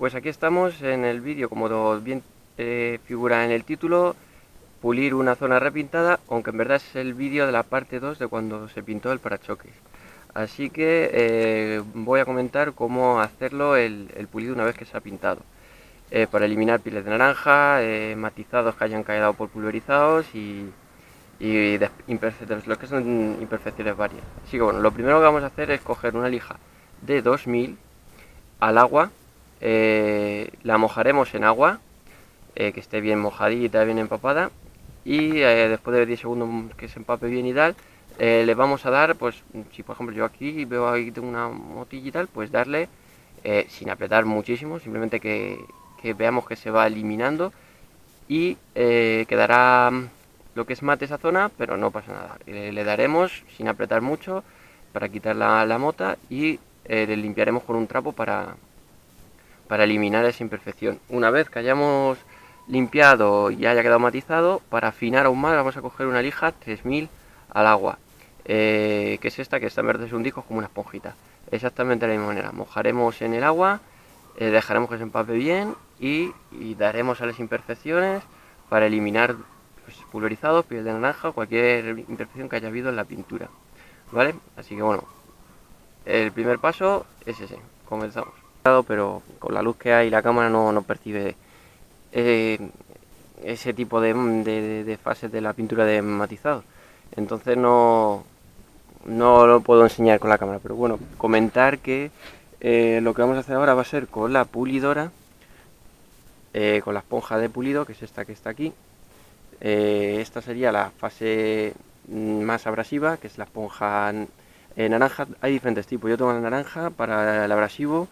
Pues aquí estamos en el vídeo, como bien figura en el título, pulir una zona repintada, aunque en verdad es el vídeo de la parte 2 de cuando se pintó el parachoques. Así que voy a comentar cómo hacerlo el pulido una vez que se ha pintado. Para eliminar pieles de naranja, matizados que hayan quedado por pulverizados y lo que son imperfecciones varias. Así que bueno, lo primero que vamos a hacer es coger una lija de 2000 al agua, la mojaremos en agua, que esté bien mojadita, bien empapada, y después de 10 segundos que se empape bien y tal, le vamos a dar, pues si por ejemplo yo aquí veo ahí tengo una motilla y tal, pues darle sin apretar muchísimo, simplemente que veamos que se va eliminando y quedará lo que es mate esa zona, pero no pasa nada. Le daremos sin apretar mucho para quitar la mota y le limpiaremos con un trapo para eliminar esa imperfección. Una vez que hayamos limpiado y haya quedado matizado, para afinar aún más vamos a coger una lija 3000 al agua, que es esta, que esta en verdad es un disco, como una esponjita. Exactamente de la misma manera, mojaremos en el agua, dejaremos que se empape bien y daremos a las imperfecciones para eliminar pues, pulverizados, piel de naranja, cualquier imperfección que haya habido en la pintura. ¿Vale? Así que bueno, el primer paso es ese, comenzamos. Pero con la luz que hay la cámara no percibe eh, ese tipo de fases de la pintura de matizado. Entonces no lo puedo enseñar con la cámara, pero bueno, comentar que lo que vamos a hacer ahora va a ser con la pulidora, con la esponja de pulido, que es esta que está aquí. Esta sería la fase más abrasiva, que es la esponja naranja. Hay diferentes tipos, yo tengo la naranja para el abrasivo,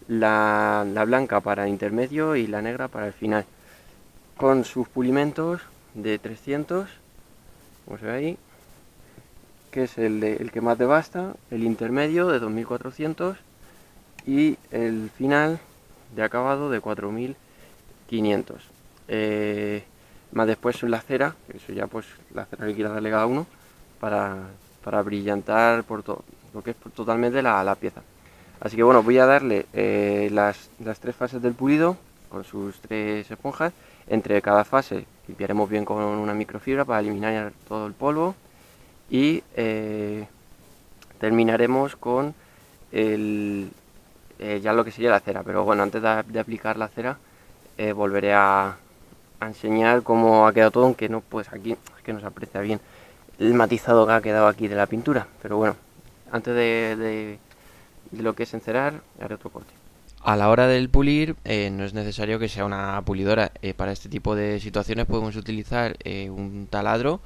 la blanca para el intermedio y la negra para el final, con sus pulimentos de 300, como se ve ahí, que es el que más devasta, el intermedio de 2400 y el final de acabado de 4500. Más después la cera, eso ya pues la cera que quiera darle cada uno para brillantar por todo lo que es totalmente la pieza. Así que bueno, voy a darle las tres fases del pulido con sus tres esponjas. Entre cada fase limpiaremos bien con una microfibra para eliminar todo el polvo y terminaremos con ya lo que sería la cera. Pero bueno, antes de aplicar la cera volveré a enseñar cómo ha quedado todo, aunque no, pues aquí es que no se aprecia bien el matizado que ha quedado aquí de la pintura. Pero bueno, antes de lo que es encerar, haré otro corte. A la hora del pulir no es necesario que sea una pulidora. Para este tipo de situaciones podemos utilizar un taladro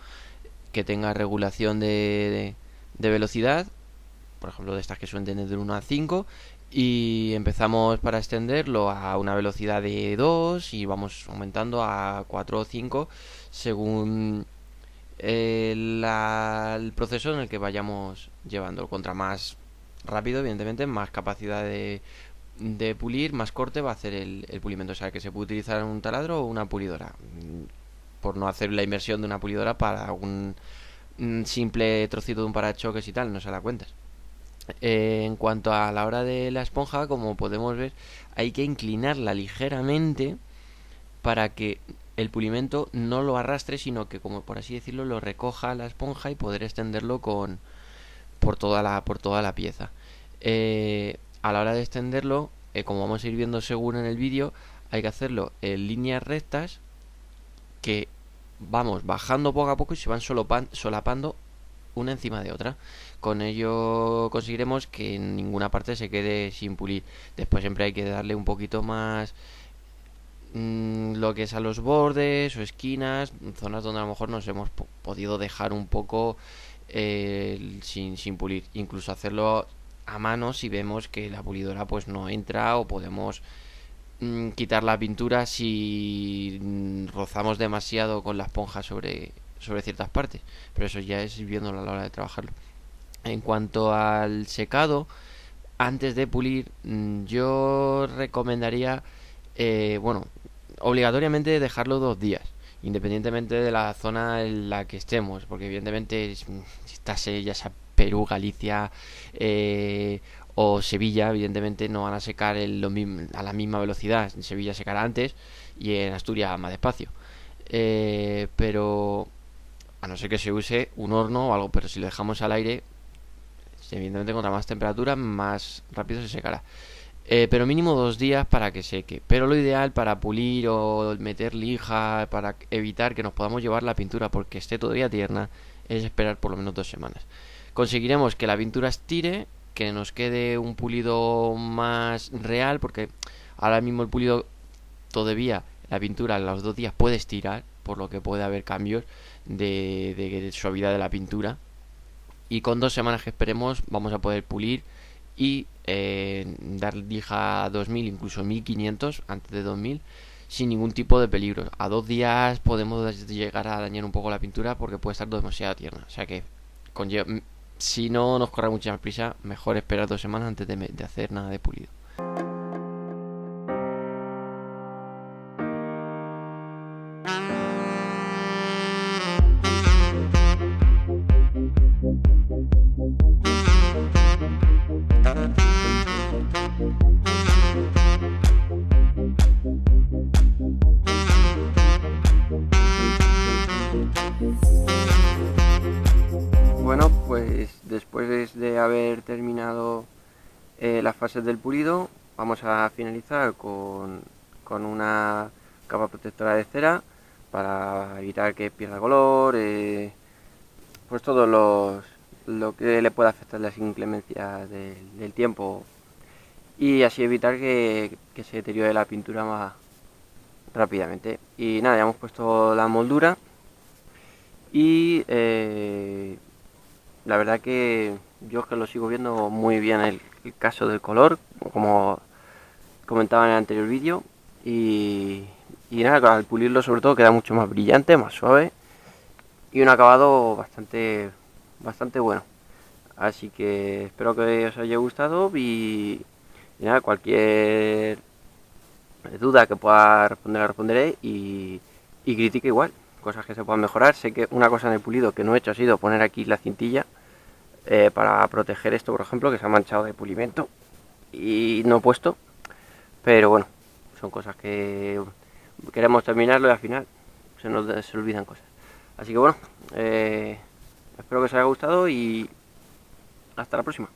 que tenga regulación de velocidad, por ejemplo de estas que suelen tener de 1 a 5, y empezamos para extenderlo a una velocidad de 2 y vamos aumentando a 4 o 5 según el proceso en el que vayamos llevando. Contra más rápido, evidentemente, más capacidad de pulir, más corte va a hacer el pulimento. O sea, que se puede utilizar un taladro o una pulidora. Por no hacer la inversión de una pulidora para un simple trocito de un parachoques y tal, no se da cuenta. En cuanto a la hora de la esponja, como podemos ver, hay que inclinarla ligeramente para que el pulimento no lo arrastre, sino que, como por así decirlo, lo recoja la esponja y poder extenderlo por toda la pieza. A la hora de extenderlo, como vamos a ir viendo según en el vídeo, hay que hacerlo en líneas rectas que vamos bajando poco a poco y se van solapando una encima de otra. Con ello conseguiremos que en ninguna parte se quede sin pulir. Después siempre hay que darle un poquito más lo que es a los bordes o esquinas, zonas donde a lo mejor nos hemos podido dejar un poco sin pulir. Incluso hacerlo a mano si vemos que la pulidora pues no entra, o podemos quitar la pintura si rozamos demasiado con la esponja sobre ciertas partes, pero eso ya es viéndolo a la hora de trabajarlo. En cuanto al secado, antes de pulir, yo recomendaría, bueno, obligatoriamente dejarlo 2 días, independientemente de la zona en la que estemos, porque evidentemente si estás ya sea Perú, Galicia, o Sevilla, evidentemente, no van a secar a la misma velocidad. En Sevilla secará antes y en Asturias más despacio. Pero a no ser que se use un horno o algo, pero si lo dejamos al aire, evidentemente contra más temperatura, más rápido se secará. Pero mínimo 2 días para que seque. Pero lo ideal para pulir o meter lija, para evitar que nos podamos llevar la pintura porque esté todavía tierna, es esperar por lo menos 2 semanas. Conseguiremos que la pintura estire, que nos quede un pulido más real, porque ahora mismo el pulido todavía, la pintura a los 2 días puede estirar, por lo que puede haber cambios de suavidad de la pintura. Y con 2 semanas que esperemos vamos a poder pulir y dar lija a 2000, incluso 1500 antes de 2000 sin ningún tipo de peligro. A 2 días podemos llegar a dañar un poco la pintura porque puede estar demasiado tierna. O sea que si no nos corre mucha prisa, mejor esperar 2 semanas antes de hacer nada de pulido. Bueno, pues después de haber terminado las fases del pulido, vamos a finalizar con una capa protectora de cera para evitar que pierda color, pues todo lo que le pueda afectar las inclemencias del tiempo y así evitar que se deteriore la pintura más rápidamente. Y nada, ya hemos puesto la moldura y la verdad que yo es que lo sigo viendo muy bien el caso del color, como comentaba en el anterior vídeo. Y nada, al pulirlo sobre todo queda mucho más brillante, más suave y un acabado bastante bueno. Así que espero que os haya gustado y nada, cualquier duda que pueda responder la responderé y crítica igual, cosas que se puedan mejorar. Sé que una cosa en el pulido que no he hecho ha sido poner aquí la cintilla para proteger esto, por ejemplo, que se ha manchado de pulimento y no he puesto, pero bueno, son cosas que queremos terminarlo y al final se olvidan cosas. Así que bueno, espero que os haya gustado y hasta la próxima.